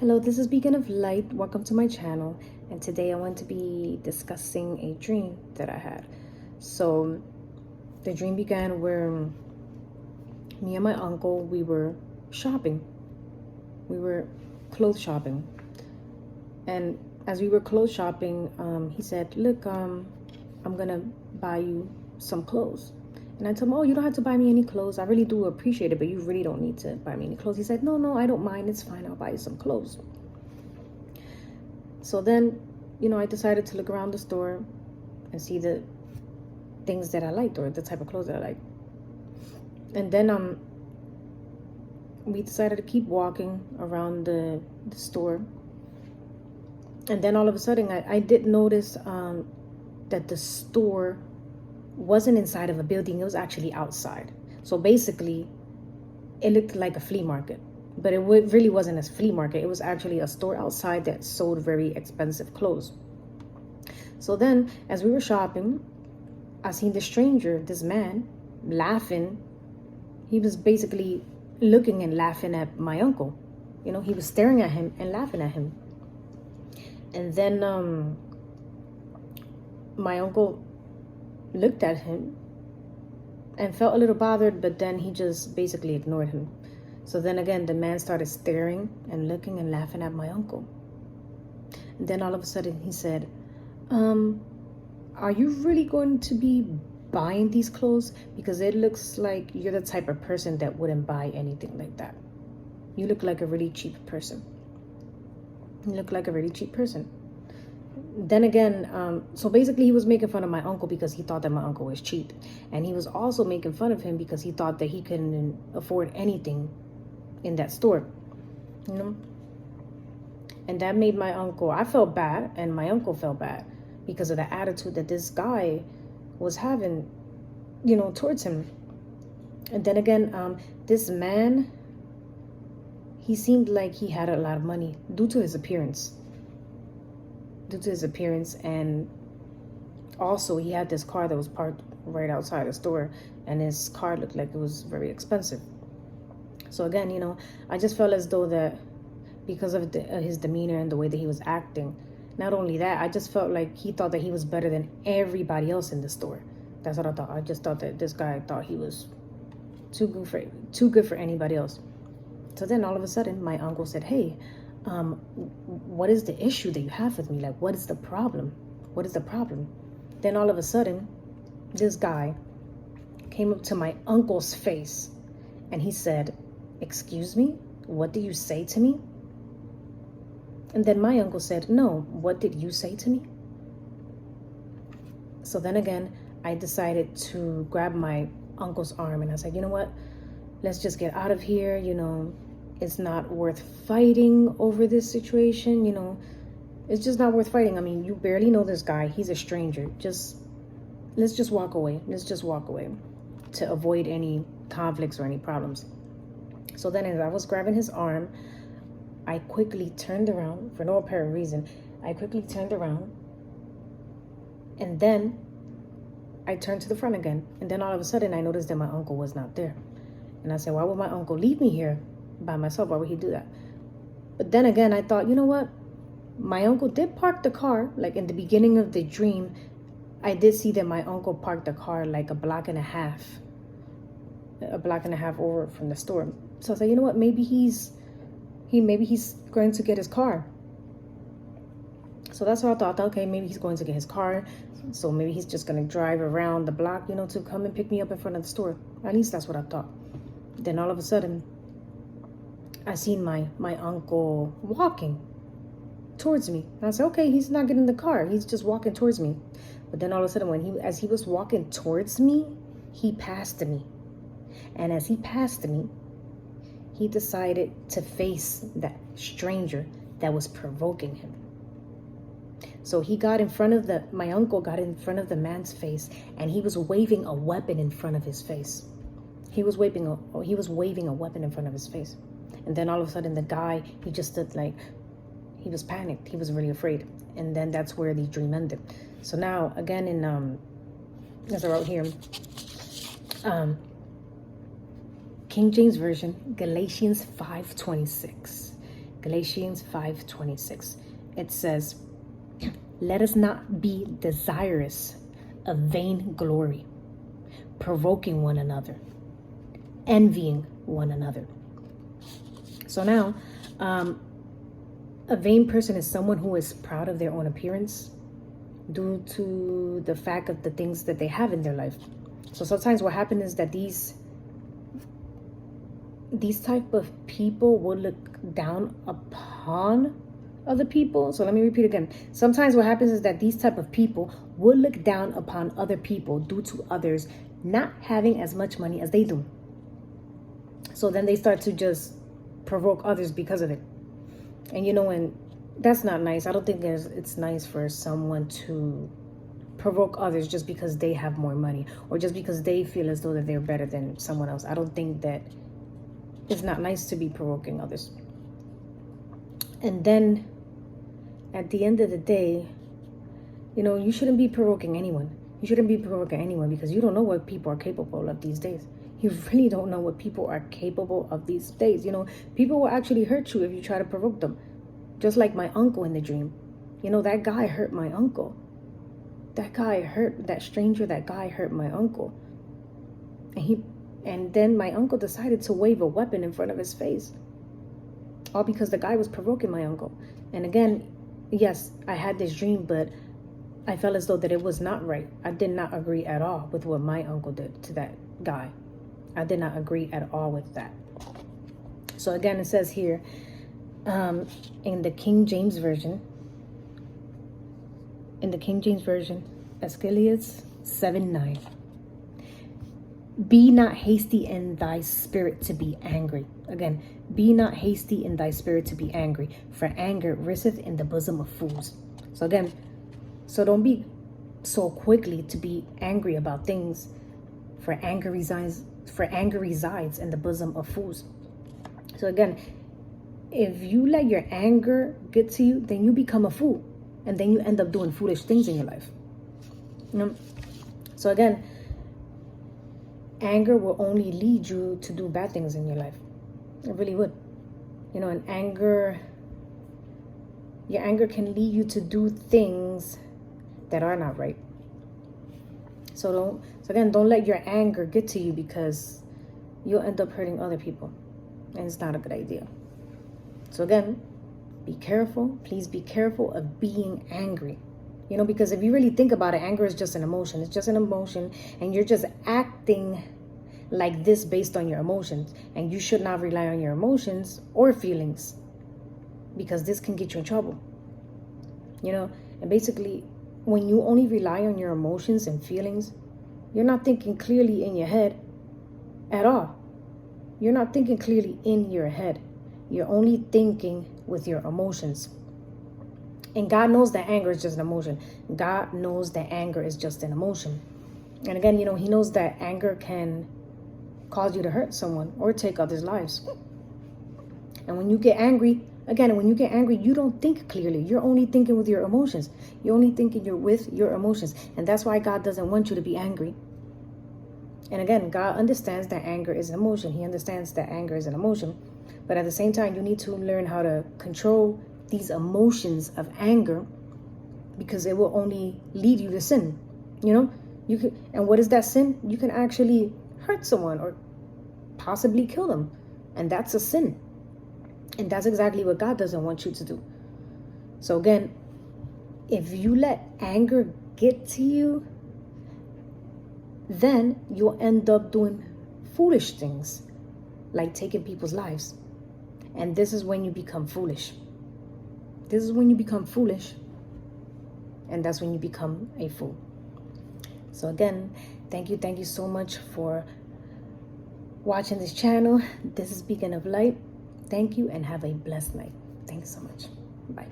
Hello, this is Beacon of Light. Welcome to my channel. And today I want to be discussing a dream that I had. So the dream began where me and my uncle, we were shopping. We were clothes shopping. And as we were clothes shopping, he said, look, I'm gonna buy you some clothes. And I told him, oh, you don't have to buy me any clothes. I really do appreciate it, but you really don't need to buy me any clothes. He said, no, I don't mind. It's fine. I'll buy you some clothes. So then, I decided to look around the store and see the things that I liked or the type of clothes that I liked. And then we decided to keep walking around the store. And then all of a sudden, I did notice that the store wasn't inside of a building. It was actually outside. So basically, it looked like a flea market. But it really wasn't a flea market. It was actually a store outside that sold very expensive clothes. So then, as we were shopping, I seen this stranger, this man, laughing. He was basically looking and laughing at my uncle. He was staring at him and laughing at him. And then my uncle looked at him and felt a little bothered, but then he just basically ignored him. So then again, the man started staring and looking and laughing at my uncle. And then all of a sudden he said, are you really going to be buying these clothes? Because it looks like you're the type of person that wouldn't buy anything like that. You look like a really cheap person. You look like a really cheap person. Then again, so basically he was making fun of my uncle because he thought that my uncle was cheap. And he was also making fun of him because he thought that he couldn't afford anything in that store, and that made my uncle, I felt bad, and my uncle felt bad because of the attitude that this guy was having, towards him. And then again, this man, he seemed like he had a lot of money due to his appearance. And also he had this car that was parked right outside the store, and his car looked like it was very expensive. So again, I just felt as though that because of his demeanor and the way that he was acting, not only that, I just felt like he thought that he was better than everybody else in the store. That's what I thought. I just thought that this guy thought he was too good for anybody else. So then all of a sudden, my uncle said, hey, what is the issue that you have with me? Like, what is the problem? What is the problem? Then all of a sudden, this guy came up to my uncle's face and he said, excuse me, what did you say to me? And then my uncle said, no, what did you say to me? So then again, I decided to grab my uncle's arm and I said, you know what? Let's just get out of here. It's not worth fighting over this situation. It's just not worth fighting. I mean, you barely know this guy. He's a stranger. Let's just walk away. Let's just walk away to avoid any conflicts or any problems. So then as I was grabbing his arm, I quickly turned around for no apparent reason. I quickly turned around and then I turned to the front again. And then all of a sudden I noticed that my uncle was not there. And I said, why would my uncle leave me here by myself? Why would he do that? But then again, I thought, you know what? My uncle did park the car. Like in the beginning of the dream, I did see that my uncle parked the car like a block and a half over from the store. So I said, you know what? Maybe he's going to get his car. So that's what I thought. Okay, maybe he's going to get his car. So maybe he's just going to drive around the block, to come and pick me up in front of the store. At least that's what I thought. Then all of a sudden, I seen my uncle walking towards me. And I said, okay, he's not getting the car. He's just walking towards me. But then all of a sudden, as he was walking towards me, he passed me. And as he passed me, he decided to face that stranger that was provoking him. So he got in front of my uncle got in front of the man's face, and he was waving a weapon in front of his face. He was waving a weapon in front of his face. And then all of a sudden the guy, he just stood like, he was panicked. He was really afraid. And then that's where the dream ended. So now again in, as I wrote here, King James Version, Galatians 5:26. Galatians 5:26. It says, let us not be desirous of vain glory, provoking one another, envying one another. So now, a vain person is someone who is proud of their own appearance due to the fact of the things that they have in their life. So sometimes what happens is that these type of people will look down upon other people. So let me repeat again. Sometimes what happens is that these type of people will look down upon other people due to others not having as much money as they do. So then they start to just provoke others because of it. And and that's not nice. I don't think it's nice for someone to provoke others just because they have more money or just because they feel as though that they're better than someone else. I don't think that it's not nice to be provoking others. And then at the end of the day, you shouldn't be provoking anyone. You shouldn't be provoking anyone because you don't know what people are capable of these days. You really don't know what people are capable of these days. People will actually hurt you if you try to provoke them. Just like my uncle in the dream. That guy hurt my uncle. That guy hurt my uncle. And then my uncle decided to wave a weapon in front of his face. All because the guy was provoking my uncle. And again, yes, I had this dream, but I felt as though that it was not right. I did not agree at all with what my uncle did to that guy. I did not agree at all with that. So again, it says here in the King James Version, Aeschylus 7:9. Be not hasty in thy spirit to be angry. Again, be not hasty in thy spirit to be angry, for anger riseth in the bosom of fools. So again, don't be so quickly to be angry about things, for anger resides in the bosom of fools. So again, if you let your anger get to you, then you become a fool, and then you end up doing foolish things in your life. So again, anger will only lead you to do bad things in your life. It really would. And your anger can lead you to do things that are not right. So don't let your anger get to you, because you'll end up hurting other people, and it's not a good idea. So again, be careful. Please be careful of being angry. Because if you really think about it, anger is just an emotion. It's just an emotion, and you're just acting like this based on your emotions. And you should not rely on your emotions or feelings, because this can get you in trouble. And basically, when you only rely on your emotions and feelings, you're not thinking clearly in your head at all. You're not thinking clearly in your head. You're only thinking with your emotions. And God knows that anger is just an emotion. God knows that anger is just an emotion. And again, He knows that anger can cause you to hurt someone or take others' lives. And when you get angry, you don't think clearly. You're only thinking with your emotions. You're only thinking with your emotions. And that's why God doesn't want you to be angry. And again, God understands that anger is an emotion. He understands that anger is an emotion. But at the same time, you need to learn how to control these emotions of anger, because it will only lead you to sin. You could, and what is that sin? You can actually hurt someone or possibly kill them, and that's a sin. And that's exactly what God doesn't want you to do. So again, if you let anger get to you, then you'll end up doing foolish things, like taking people's lives. And this is when you become foolish. This is when you become foolish. And that's when you become a fool. So again, thank you so much for watching this channel. This is Beacon of Light. Thank you, and have a blessed night. Thanks so much. Bye.